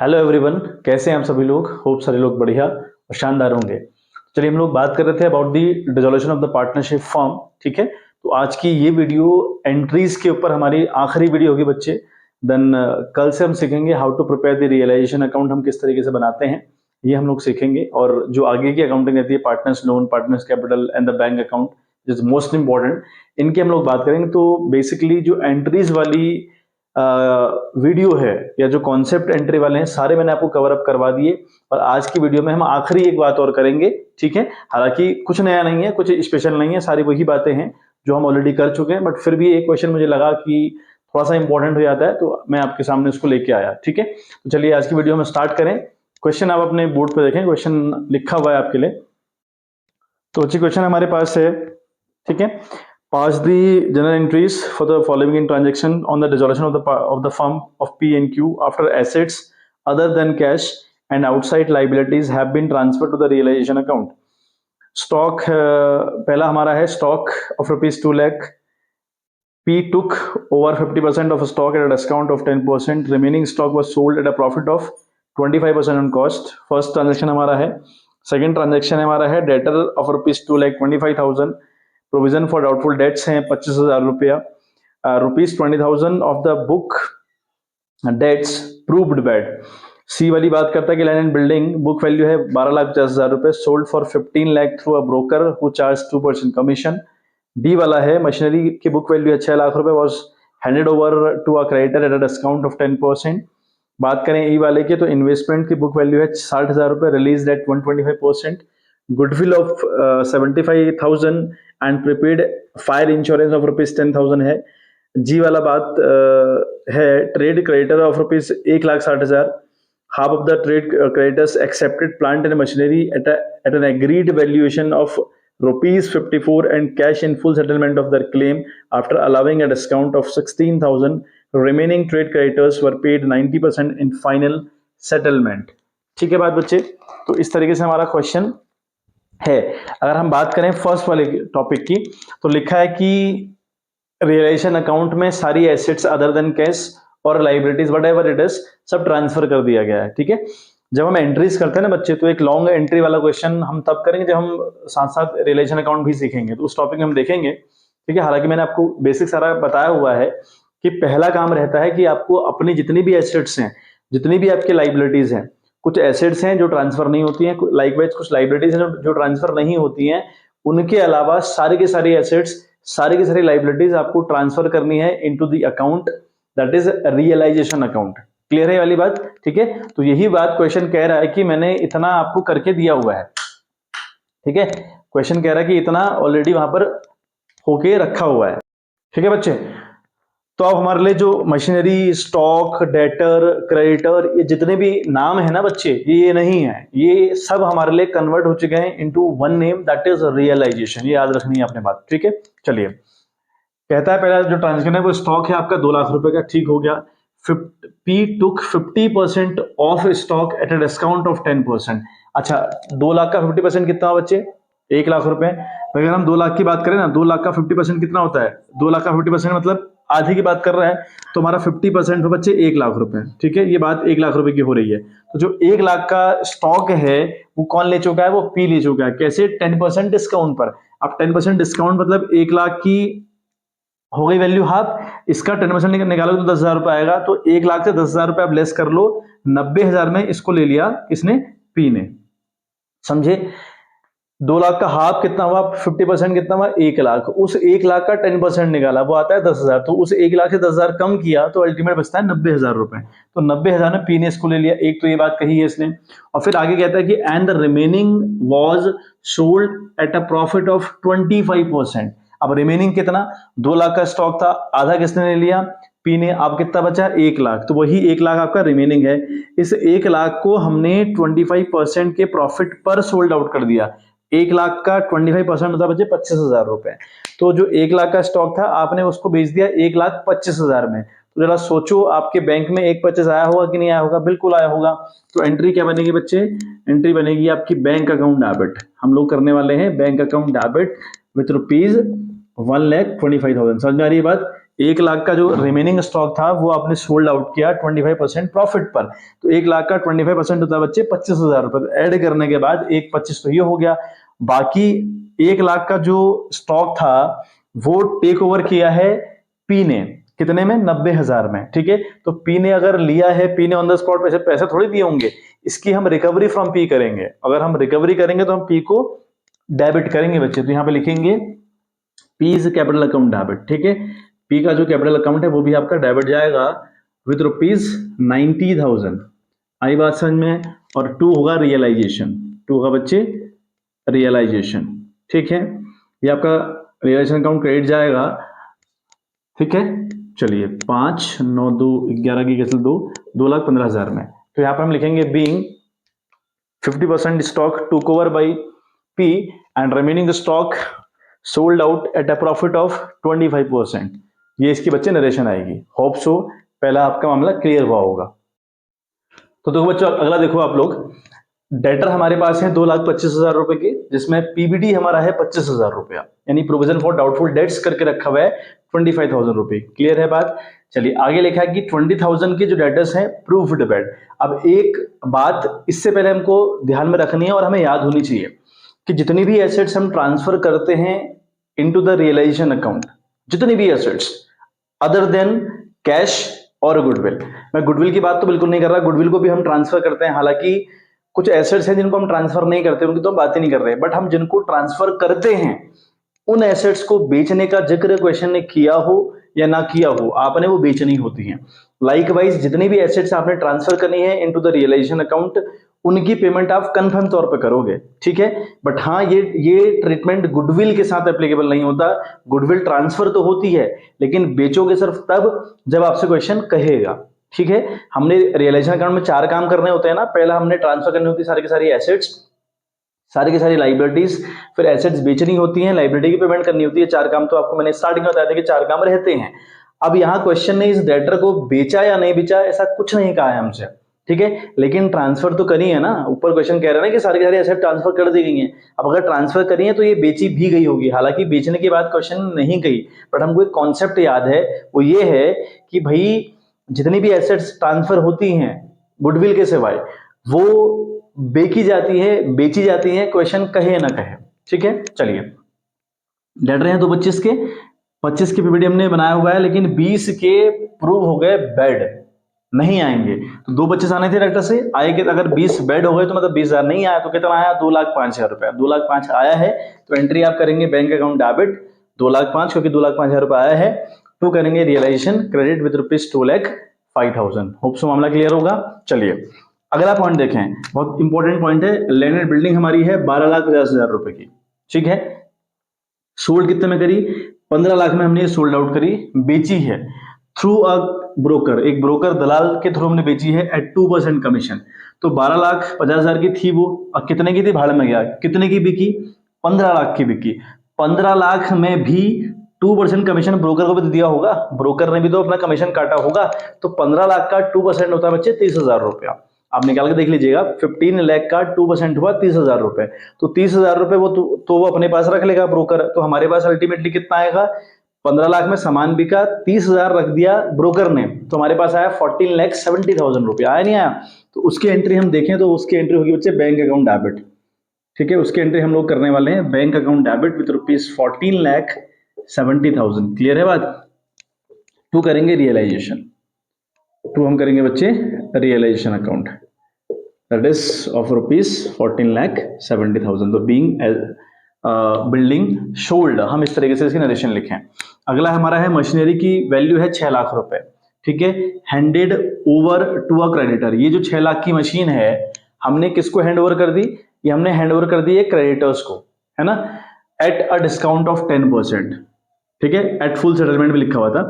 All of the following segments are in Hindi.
हेलो एवरीवन, कैसे हैं आप सभी लोग। होप सारे लोग बढ़िया और शानदार होंगे। चलिए, हम लोग बात कर रहे थे about the dissolution of the partnership form. ठीक है, तो आज की ये वीडियो एंट्रीज के ऊपर हमारी आखिरी वीडियो होगी बच्चे। देन कल से हम सीखेंगे how to prepare the realization account, हम किस तरीके से बनाते हैं ये हम लोग सीखेंगे। और जो आगे की अकाउंटिंग रहती है, partners loan, partners capital and the bank account is most important, इनकी हम लोग बात करेंगे। तो बेसिकली जो एंट्रीज वाली वीडियो है या जो कॉन्सेप्ट एंट्री वाले हैं, सारे मैंने आपको कवर अप करवा दिए। और आज की वीडियो में हम आखिरी एक बात और करेंगे। ठीक है, हालांकि कुछ नया नहीं है, कुछ स्पेशल नहीं है, सारी वही बातें हैं जो हम ऑलरेडी कर चुके हैं, बट फिर भी एक क्वेश्चन मुझे लगा कि थोड़ा सा इंपॉर्टेंट हो जाता है, तो मैं आपके सामने उसको लेके आया। ठीक है, तो चलिए आज की वीडियो में स्टार्ट करें। क्वेश्चन आप अपने बोर्ड पर देखें, क्वेश्चन लिखा हुआ है आपके लिए। तो अच्छी क्वेश्चन हमारे पास है। ठीक है, pass the journal entries for the following in transaction on the dissolution of the firm of P and Q after assets other than cash and outside liabilities have been transferred to the realization account. Stock पहला हमारा है stock of rupees 2 lakh. P took over 50% of stock at a discount of 10%. Remaining stock was sold at a profit of 25% on cost. First transaction हमारा है। Second transaction हमारा है debtor of rupees 2 lakh 25,000. Provision for doubtful debts हैं 25,000 रुपया। Rupees 20,000 of the book debts proved bad. C वाली बात करता है कि land and building book value है 12,50,000 रुपए, sold for 15 lakh through a broker who charge 2% commission. D वाला है मशीनरी की बुक वैल्यू है 6 लाख रुपए, was handed over to a creditor at a discount of 10%। बात करें ई वाले की, तो इन्वेस्टमेंट की बुक वैल्यू है 60,000 रुपए, release at 125%। Goodwill of 75,000 and prepaid fire insurance of rupees 10,000 है। जी वाला बात है trade creditor of rupees 1,60,000। Half of the trade creditors accepted plant and machinery at an agreed valuation of rupees 54 and cash in full settlement of their claim after allowing a discount of 16,000। Remaining trade creditors were paid 90% in final settlement. ठीक है बात बच्चे, तो इस तरीके से हमारा क्वेश्चन है। अगर हम बात करें फर्स्ट वाले टॉपिक की, तो लिखा है कि रियलाइजेशन अकाउंट में सारी एसेट्स अदर देन कैश और liabilities what ever it is सब ट्रांसफर कर दिया गया है। ठीक है, जब हम एंट्रीज करते हैं ना बच्चे, तो एक लॉन्ग एंट्री वाला क्वेश्चन हम तब करेंगे जब हम साथ साथ रियलाइजेशन अकाउंट भी सीखेंगे, तो उस टॉपिक में हम देखेंगे। ठीक है, हालांकि मैंने आपको बेसिक सारा बताया हुआ है कि पहला काम रहता है कि आपको अपनी जितनी भी एसेट्स हैं, जितनी भी आपकी लाइबिलिटीज हैं, कुछ एसेट्स हैं जो ट्रांसफर नहीं होती हैं, लाइकवाइज कुछ लाइबिलिटीज हैं जो ट्रांसफर नहीं होती हैं, उनके अलावा सारी की सारी एसेट्स, सारी की सारी लाइबिलिटीज आपको ट्रांसफर करनी है into the account, that is realization account. Clear है वाली बात? ठीक है, तो यही बात क्वेश्चन कह रहा है कि मैंने इतना आपको करके दिया हुआ है। ठीक है, क्वेश्चन कह रहा है कि इतना ऑलरेडी वहां पर होके रखा हुआ है। ठीक है बच्चे, तो अब हमारे लिए जो मशीनरी, स्टॉक, डेटर, क्रेडिटर, ये जितने भी नाम है ना बच्चे, ये नहीं है, ये सब हमारे लिए कन्वर्ट हो चुके हैं into one name, that is realization. ये याद रखनी है आपने बात। ठीक है, चलिए, कहता है पहला जो ट्रांजेक्शन है वो स्टॉक है आपका 2 लाख रुपए का। ठीक हो गया। P took 50% of stock at a discount of 10%। अच्छा, 2 लाख का 50% कितना हुआ बच्चे? 1 लाख रुपए। अगर हम 2 लाख की बात करें ना, 2 लाख का 50% कितना होता है? 2 लाख का 50% मतलब आधी की बात कर रहा है, तो हमारा 50% हो बच्चे 1 लाख रुपए। ठीक है, ये बात 1 लाख रुपए की हो रही है। तो जो 1 लाख का स्टॉक है वो कौन ले चुका है? वो पी ले चुका है। कैसे? 10% डिस्काउंट पर। अब 10% डिस्काउंट मतलब 1 लाख की हो गई वैल्यू हाफ, इसका 10% निकालो तो 10,000 रुपए आएगा। तो 1 लाख से 10,000 रुपए आप लेस कर लो, 90,000 में इसको ले लिया किसने? पी ने। समझे? 2 लाख का हाफ कितना हुआ? 50% कितना हुआ? 1 लाख। उस 1 लाख का 10% निकाला, वो आता है 10,000। तो उस 1 लाख से 10,000 कम किया तो अल्टीमेट बचता है 90,000 रुपए। तो 90,000 में पी ने इसको ले लिया। एक तो ये बात कही है इसने, और फिर आगे कहता है कि and the remaining was sold at a profit of 25%। अब रिमेनिंग कितना? 2 लाख का स्टॉक था, आधा किसने ले लिया? पी ने। अब कितना बचा? 1 लाख। तो वही 1 लाख आपका रिमेनिंग है। इस 1 लाख को हमने 25% के प्रॉफिट पर सोल्ड आउट कर दिया। 1 लाख का 25% होता बचे 25,000 रुपए। तो जो 1 लाख का स्टॉक था आपने उसको बेच दिया 1,25,000 में। तो जरा सोचो, आपके बैंक में 1,25 आया होगा कि नहीं आया होगा? बिल्कुल आया होगा। तो एंट्री क्या बनेगी बच्चे? एंट्री बनेगी आपकी बैंक अकाउंट डेबिट। हम लोग करने वाले हैं bank account debit with rupees 1,25,000। समझ में आ रही है बात? 1 लाख का जो रिमेनिंग स्टॉक था वो आपने सोल्ड आउट किया 25% प्रॉफिट पर। तो 1 लाख का 25% होता है बच्चे 25,000 रुपए। ऐड करने के बाद 1,25 तो ये हो गया। बाकी 1 लाख का जो स्टॉक था वो टेक ओवर किया है पी ने। कितने में? 90,000 में। ठीक है, तो पी ने अगर लिया है, पी ने ऑन द स्पॉट पैसे थोड़ी दिए होंगे, इसकी हम रिकवरी फ्रॉम पी करेंगे। अगर हम रिकवरी करेंगे तो हम पी को डेबिट करेंगे बच्चे। तो यहां पे लिखेंगे P is capital account debit. ठीक है, पी का जो कैपिटल अकाउंट है वो भी आपका डेबिट जाएगा विद ₹90,000। आई बात समझ में? और 2 होगा रियलाइजेशन। 2 होगा बच्चे रियलाइजेशन। ठीक है, ये आपका रियलाइजेशन अकाउंट क्रेडिट जाएगा। ठीक है, चलिए 5, 9, 2, 11 की कैसे 2,15,000 में। तो यहां पर हम लिखेंगे being 50% stock took over by P and remaining stock sold out at a profit of 25%। ये इसकी बच्चे नरेशन आएगी। होप सो पहला आपका मामला क्लियर हुआ होगा। तो देखो बच्चों, अगला देखो आप लोग, डेटर हमारे पास है 2,25,000 रुपए के, जिसमें पीबीडी हमारा है 25,000 रुपया, यानी प्रोविजन फॉर डाउटफुल डेट्स करके रखा हुआ है 25,000 रुपए। क्लियर है बात? चलिए आगे लिखा है कि 20,000 के जो डेटर्स हैं प्रूव्ड बेड। अब एक बात इससे पहले हमको ध्यान में रखनी है और हमें याद होनी चाहिए कि जितनी भी एसेट्स हम ट्रांसफर करते हैं इनटू द रियलाइजेशन अकाउंट, जितनी भी एसेट्स अदर देन कैश और गुडविल, मैं गुडविल की बात तो बिल्कुल नहीं कर रहा, गुडविल को भी हम ट्रांसफर करते हैं। हालांकि कुछ एसेट्स हैं जिनको हम ट्रांसफर नहीं करते, उनकी तो हम बात ही नहीं कर रहे, बट हम जिनको ट्रांसफर करते हैं उन एसेट्स को बेचने का जिक्र क्वेश्चन ने किया हो या ना किया हो, आपने वो बेचनी होती है। लाइकवाइज जितनी भी एसेट्स आपने ट्रांसफर करनी है इनटू द रियलाइजेशन अकाउंट, उनकी पेमेंट आप कंफर्म तौर पे करोगे। ठीक है, बट हाँ ये ट्रीटमेंट गुडविल के साथ एप्लीकेबल नहीं होता। गुडविल ट्रांसफर तो होती है लेकिन बेचोगे सिर्फ तब जब आपसे क्वेश्चन कहेगा। ठीक है, हमने रियलाइजेशन अकाउंट में 4 काम करने होते हैं ना। पहला हमने ट्रांसफर करनी होती है सारी की सारी एसेट्स, सारी की सारी लाइबिलिटीज, फिर एसेट्स बेचनी होती हैं, लाइबिलिटी की पेमेंट करनी होती है। 4 काम तो आपको मैंने स्टार्टिंग में बताया था कि 4 काम रहते हैं। अब यहाँ क्वेश्चन ने इस डेटर को बेचा या नहीं बेचा ऐसा कुछ नहीं कहा है हमसे। ठीक है, लेकिन ट्रांसफर तो करी है ना। ऊपर क्वेश्चन कह रहा है ना कि सारी की सारी एसेट ट्रांसफर कर दी गई हैं। अब अगर ट्रांसफर करी है तो ये बेची भी गई होगी। हालांकि बेचने की बात क्वेश्चन नहीं कही, बट हमको एक कॉन्सेप्ट याद है, वो ये है कि भाई जितनी भी एसेट्स ट्रांसफर होती हैं गुडविल के सिवाय वो बेची जाती है, क्वेश्चन कहे ना कहे। ठीक है, चलिए डेटर हैं तो 25 के पीपीडी हमने बनाया हुआ है, लेकिन 20 के प्रूव हो गए बेड, नहीं आएंगे। तो 2 25 आने थे डेटर से, आए कि अगर 20 बेड हो गए तो मतलब 20,000 नहीं आया तो कितना आया? 2,05,000 रुपया। 2,05,000 आया है तो एंट्री आप करेंगे बैंक अकाउंट डेबिट 2,05,000, क्योंकि 2,05,000 रुपया आया है। तो करेंगे realization credit with ₹2,05,000। Hope so मामला क्लियर होगा। चलिए अगला पॉइंट देखें, बहुत इंपॉर्टेंट पॉइंट है। लैंड एंड बिल्डिंग हमारी है 12,50,000 रुपए की। ठीक है, सोल्ड कितने में करी? 15 लाख में हमने सोल्ड आउट करी, बेची है थ्रू अ ब्रोकर, एक ब्रोकर दलाल के थ्रू हमने बेची है एट 2% कमीशन। तो 12,50,000 की थी वो, और कितने की थी? भाड़ में गया। कितने की बिकी? 15 लाख की बिकी। 15 लाख में भी 2% कमीशन ब्रोकर को भी दिया होगा, ब्रोकर ने भी तो अपना कमीशन काटा होगा। तो 15 लाख का 2% होता है बच्चे 30,000 रुपया। आप निकाल के देख लीजिएगा, 15 लाख का 2% हुआ 30,000 रुपए। तो 30,000 रुपए तो वो अपने पास रख लेगा ब्रोकर। तो हमारे पास अल्टीमेटली कितना आएगा? 15 लाख में सामान बिका, 30,000 रख दिया ब्रोकर ने, तो हमारे पास आया 14,70,000 रुपया। आया नहीं आया? तो उसकी एंट्री हम देखें तो उसकी एंट्री होगी बच्चे बैंक अकाउंट डेबिट। ठीक है, उसकी एंट्री हम लोग करने वाले हैं bank account debit with ₹14,70,000। Clear है बात? टू करेंगे रियलाइजेशन, टू हम करेंगे बच्चे realization account, that is of ₹14,70,000। तो बीइंग बिल्डिंग शोल्ड, हम इस तरीके से इसकी नरेशन लिखें। अगला हमारा है मशीनरी की वैल्यू है 6 लाख रुपए। ठीक है, handed over to a creditor. ये जो 6 लाख की मशीन है हमने किसको हैंड ओवर कर दी? ये हमने हैंड ओवर कर दी है क्रेडिटर्स को, है ना, एट अ डिस्काउंट ऑफ 10%। ठीक है, एट फुल सेटलमेंट भी लिखा हुआ था।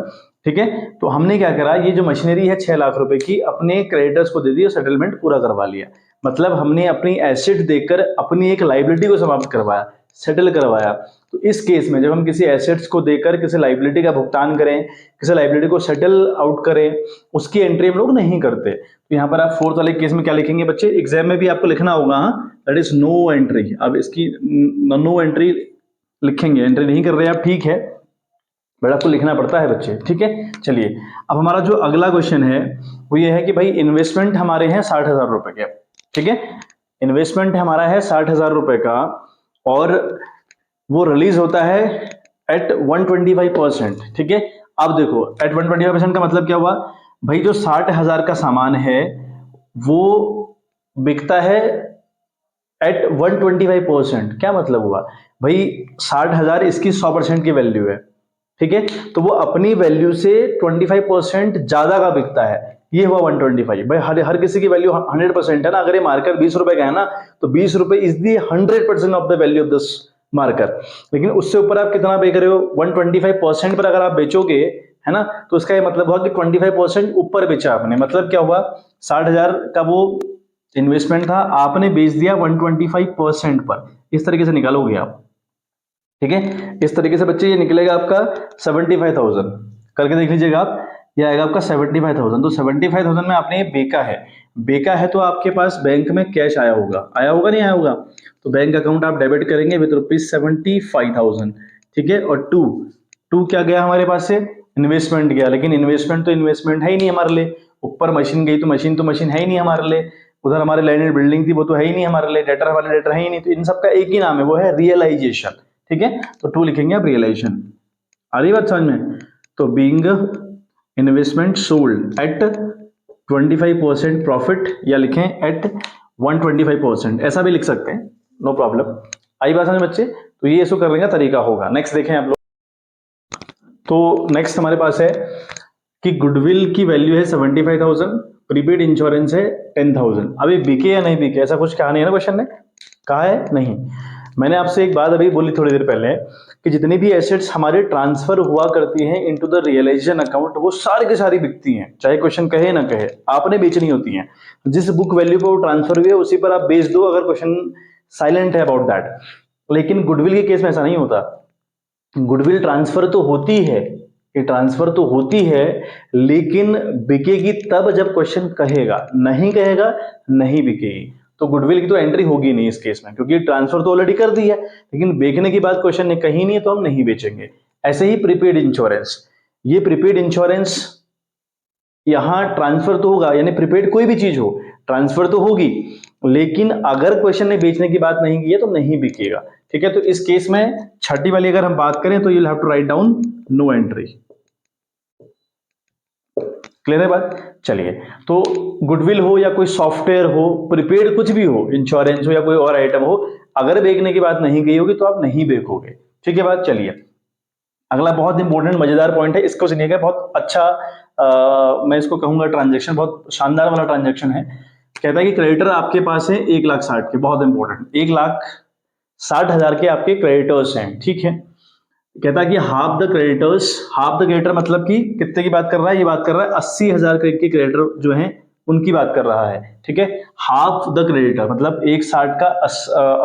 ठीक है, तो हमने क्या करा, ये जो मशीनरी है 6 लाख रुपए की अपने क्रेडिटर्स को दे दी और सेटलमेंट पूरा करवा लिया। मतलब हमने अपनी एसेट देकर अपनी एक लाइबिलिटी को समाप्त करवाया, सेटल करवाया। तो इस केस में जब हम किसी एसेट्स को देकर किसी लाइबिलिटी का भुगतान करें, किसी लाइबिलिटी को सेटल आउट करें, उसकी एंट्री हम लोग नहीं करते। तो यहाँ पर आप 4th वाले केस में क्या लिखेंगे बच्चे? एग्जाम में भी आपको लिखना होगा, दैट इज नो एंट्री। अब इसकी नो एंट्री लिखेंगे, एंट्री नहीं कर रहे आप, ठीक है, बट आपको लिखना पड़ता है बच्चे, ठीक है। चलिए अब हमारा जो अगला क्वेश्चन है वो ये है कि भाई इन्वेस्टमेंट हमारे हैं 60,000 रुपए के, ठीक है। इन्वेस्टमेंट हमारा है 60,000 रुपए का और वो रिलीज होता है एट 125%, ठीक है। अब देखो एट 125% का मतलब क्या हुआ भाई, जो 60,000 का सामान है वो बिकता है एट 125%। क्या मतलब हुआ भाई, 60,000 इसकी 100% की वैल्यू है, ठीक है। तो वो अपनी वैल्यू से 25% ज्यादा का बिकता है, ये हुआ 125। भाई हर किसी की वैल्यू 100% है ना। अगर ये मार्कर 20 रुपए का है ना तो 20 रुपए is the 100% of the value of this marker. लेकिन उससे ऊपर आप कितना पे कर रहे हो, 125% पर अगर आप बेचोगे, है ना, तो उसका ये मतलब हुआ कि 25% ऊपर बेचा आपने। मतलब क्या हुआ, 60,000 का वो इन्वेस्टमेंट था, आपने बेच दिया 125% पर। इस तरीके से निकालोगे आप, ठीक है। इस तरीके से बच्चे ये निकलेगा आपका 75,000। करके देख लीजिएगा आप, ये आएगा आपका 75,000। तो 75,000 में आपने ये बेचा है, बेचा है तो आपके पास बैंक में कैश आया होगा, आया होगा नहीं आया होगा। तो बैंक अकाउंट आप डेबिट करेंगे विद ₹75,000, ठीक है। और टू टू क्या गया हमारे पास से, इन्वेस्टमेंट गया। लेकिन इन्वेस्टमेंट तो इन्वेस्टमेंट है ही नहीं हमारे लिए। ऊपर मशीन गई तो मशीन है ही नहीं हमारे लिए। उधर हमारे लैंड एंड बिल्डिंग थी, वो तो है ही नहीं हमारे लिए। डेटर हमारे डेटर है ही नहीं। तो इन सबका एक ही नाम है, वो है रियलाइजेशन, ठीक है। तो टू लिखेंगे आप रियलाइजेशन। आ रही बात समझ में। तो being investment sold at 25% profit, या लिखें एट 125%, ऐसा भी लिख सकते हैं, नो प्रॉब्लम। आई बात समझ बच्चे। तो ये इसको करने का तरीका होगा। नेक्स्ट देखें आप लोग। तो नेक्स्ट हमारे पास है कि गुडविल की वैल्यू है 75,000, प्रीपेड इंश्योरेंस है 10,000। अभी बिके या नहीं बिके, ऐसा कुछ कहा नहीं है ना क्वेश्चन ने, कहा है नहीं। मैंने आपसे एक बात अभी बोली थोड़ी देर पहले कि जितनी भी एसेट्स हमारे ट्रांसफर हुआ करती हैं इनटू द रियलाइजेशन अकाउंट, वो सारी की सारी बिकती हैं, चाहे क्वेश्चन कहे ना कहे, आपने बेचनी होती हैं। जिस बुक वैल्यू पर वो ट्रांसफर हुई है उसी पर आप बेच दो, अगर क्वेश्चन साइलेंट है अबाउट दैट। लेकिन गुडविल के केस में ऐसा नहीं होता। गुडविल ट्रांसफर तो होती है, ये ट्रांसफर तो होती है, लेकिन बिकेगी तब जब क्वेश्चन कहेगा, नहीं कहेगा नहीं बिकेगी। तो गुडविल की तो एंट्री होगी नहीं इस केस में, क्योंकि ट्रांसफर तो ऑलरेडी कर दी है। लेकिन बेचने की बात क्वेश्चन ने कही नहीं है तो हम नहीं बेचेंगे। ऐसे ही प्रीपेड इंश्योरेंस, ये प्रीपेड इंश्योरेंस यहां ट्रांसफर तो होगा, यानी प्रीपेड कोई भी चीज हो ट्रांसफर तो होगी, लेकिन अगर क्वेश्चन ने बेचने की बात नहीं की है तो नहीं बिकेगा, ठीक है। तो इस केस में छठी वाली अगर हम बात करें तो you have to write down no entry. Clear है बात। चलिए, तो गुडविल हो या कोई सॉफ्टवेयर हो, प्रीपेड कुछ भी हो, इंश्योरेंस हो या कोई और आइटम हो, अगर बेचने की बात नहीं गई होगी तो आप नहीं बेचोगे, ठीक है बात। चलिए अगला बहुत इंपॉर्टेंट मजेदार पॉइंट है, इसको सुनिएगा। बहुत अच्छा मैं इसको कहूंगा ट्रांजेक्शन, बहुत शानदार वाला ट्रांजेक्शन है। कहता है कि क्रेडिटर आपके पास है 1,60,000 के, बहुत इंपॉर्टेंट, 1,60,000 के आपके क्रेडिटर्स हैं, ठीक है। कहता है कि half the creditors, half the creditor मतलब कि कितने की बात कर रहा है, ये बात कर रहा है 80,000 के क्रेडिटर जो हैं उनकी बात कर रहा है, ठीक है। हाफ द क्रेडिटर मतलब 1,60 का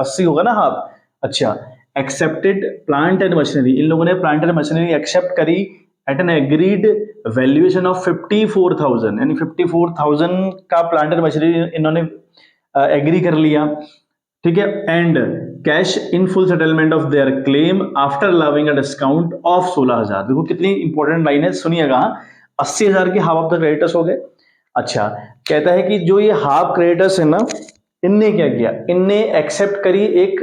80 होगा ना हाफ। अच्छा, एक्सेप्टेड प्लांट एंड मशीनरी, इन लोगों ने प्लांट एंड मशीनरी एक्सेप्ट करी at an agreed valuation of 54,000, यानी 54,000 का प्लांट एंड मशीनरी इन्होंने एग्री कर लिया, ठीक है। And cash in full settlement of their claim after allowing a discount of 16,000। देखो कितनी इंपॉर्टेंट लाइन है, सुनिएगा। 80,000 के हाफ ऑफ द क्रेडिटर्स हो गए। अच्छा, कहता है कि जो ये हाफ क्रेडिटर्स है ना, इनने क्या किया, इनने एक्सेप्ट करी एक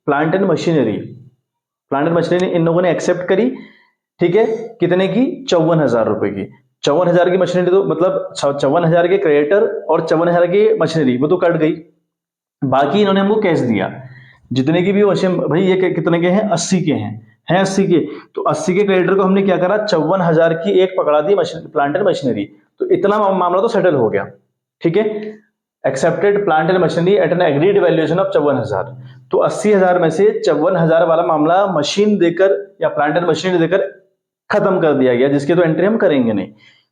plant and machinery, plant and machinery इन लोगों ने एक्सेप्ट करी, ठीक है। कितने की, 54,000 रुपए की। 54,000 की मशीनरी, तो मतलब 54,000 के क्रेडिटर और 54,000 की मशीनरी, वो तो कट गई। बाकी इन्होंने हमको कैश दिया, जितने की भी मशीन, भाई ये कितने के हैं, 80 के हैं 80 के। तो 80 के क्रेडिटर को हमने क्या करा, 54,000 की एक पकड़ा दी प्लांट एंड मशीनरी। तो इतना मामला तो सेटल हो गया, ठीक है। Accepted plant and machinery at an agreed valuation of 54,000। तो 80,000 में से 54,000 वाला मामला मशीन देकर या प्लांट एंड मशीनरी देकर खत्म कर दिया गया, जिसकी तो एंट्री हम करेंगे नहीं।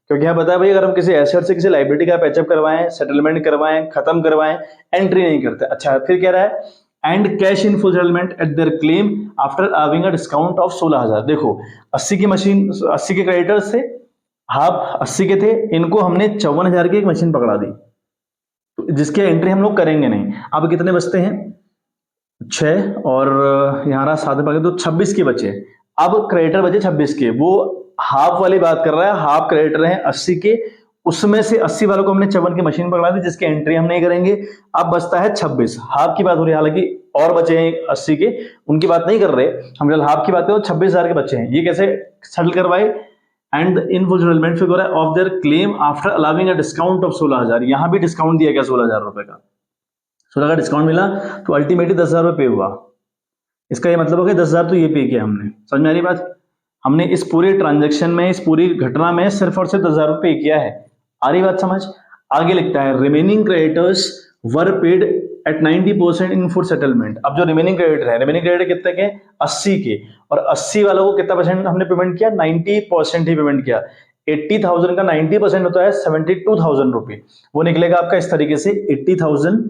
क्योंकि यहाँ बताया भाई, अगर हम किसी एसेट से किसी लाइबिलिटी का पैचअप करवाएं, सेटलमेंट करवाएं, खत्म करवाएं, एंट्री नहीं करते। अच्छा, फिर कह रहा है and cash in full settlement eight there claim after having a discount of 16,000। देखो 80 की मशीन, 80 के क्रेडिटर्स थे, हाफ 80 के थे, इनको हमने 54,000 की एक मशीन पकड़ा दी, तो जिसकी एंट्री हम लोग करेंगे नहीं। अब कितने बचते हैं, 6 और यहाँ रहा 7 में, तो 26 के बचे। अब क्रेडिटर बचे 26 के, वो हाफ वाली बात कर रहा है, हाफ क्रेडिटर है 80 के, उसमें से 80 वालों को हमने 54 की मशीन पकड़ा दी जिसकी एंट्री हम नहीं करेंगे। अब बचता है 26, हाफ की बात हो रही है, हालांकि और बचे हैं 80 के, उनकी बात नहीं कर रहे हम, फिलहाल हाफ की बात करें, 26,000 के बच्चे हैं। ये कैसे सेटल करवाए? And in full settlement figure of their claim after allowing a discount of 16,000। यहां भी डिस्काउंट दिया गया 16,000 रुपए का, 16 का डिस्काउंट मिला तो अल्टीमेटली 10,000 रुपये पे हुआ। इसका ये मतलब हो गया 10,000 तो ये पे किया हमने। समझ में आ रही बात? हमने इस पूरे ट्रांजेक्शन में, इस पूरी घटना में सिर्फ और सिर्फ 10,000 रुपये पे किया है। आ रही बात समझ? आगे लिखता है remaining creditors were paid at 90% in full settlement. अब जो रिमेनिंग क्रेडिटर है, रिमेनिंग क्रेडिटर कितने के? 80 के, और 80 वालों को कितना परसेंट हमने पेमेंट किया? 90% ही पेमेंट किया। 80,000 का 90% होता है 72,000 रुपये। वो निकलेगा आपका इस तरीके से 80,000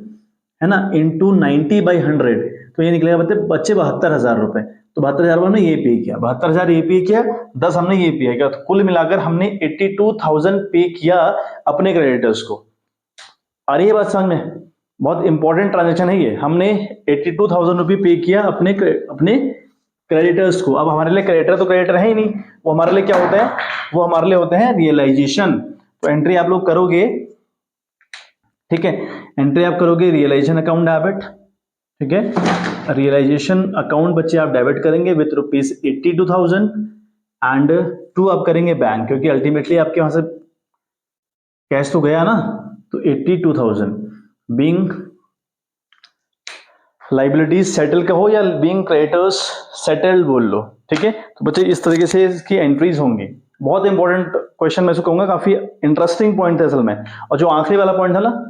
है ना इंटू 90/100, तो ये निकलेगा बच्चे 72,000 रुपए। तो 72,000 हमने ये पे किया, 72,000 ये पे किया, 10 हमने ये पे किया, तो कुल मिलाकर हमने 82,000 पे किया अपने क्रेडिटर्स को। आ रही है बात समझ में? बहुत इंपॉर्टेंट ट्रांजेक्शन है ये। हमने 82,000 रुपये पे किया अपने क्रेडिटर्स को। अब हमारे लिए क्रेडिटर तो क्रेडिटर है ही नहीं, वो हमारे लिए क्या होता है? वो हमारे लिए होते हैं रियलाइजेशन। तो एंट्री आप लोग करोगे, ठीक है, एंट्री आप करोगे रियलाइजेशन अकाउंट डेबिट, ठीक है, रियलाइजेशन अकाउंट बच्चे आप डेबिट करेंगे विथ ₹82,000 एंड 2 आप करेंगे बैंक, क्योंकि अल्टीमेटली आपके वहां से कैश तो गया ना, तो 82,000 बीइंग लाइबिलिटीज सेटल कहो या बीइंग क्रेडिटर्स सेटल्ड बोल लो, ठीक है। तो बच्चे इस तरीके से इसकी एंट्रीज होंगी। बहुत इंपॉर्टेंट क्वेश्चन मैं इसको कहूंगा, काफी इंटरेस्टिंग पॉइंट है असल में, और जो आखिरी वाला पॉइंट था ना,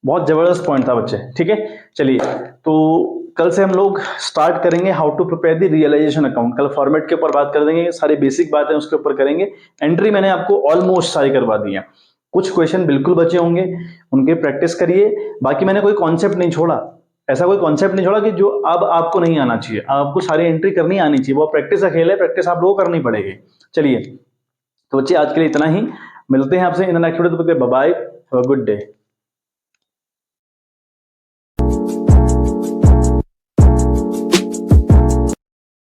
बहुत जबरदस्त पॉइंट था बच्चे, ठीक है। चलिए, तो कल से हम लोग स्टार्ट करेंगे how to prepare the realization account. कल फॉर्मेट के ऊपर बात कर देंगे, सारी बेसिक बातें उसके ऊपर करेंगे। एंट्री मैंने आपको ऑलमोस्ट सारी करवा दी है, कुछ क्वेश्चन बिल्कुल बचे होंगे, उनके प्रैक्टिस करिए। बाकी मैंने कोई कॉन्सेप्ट नहीं छोड़ा, ऐसा कोई कॉन्सेप्ट नहीं छोड़ा कि जो अब आपको नहीं आना चाहिए। आपको सारी एंट्री करनी आनी चाहिए, वो प्रैक्टिस का खेल है, प्रैक्टिस आप लोगों को करनी पड़ेगी। चलिए, तो बच्चे आज के लिए इतना ही, मिलते हैं आपसे in next video. Bye bye, have a good day.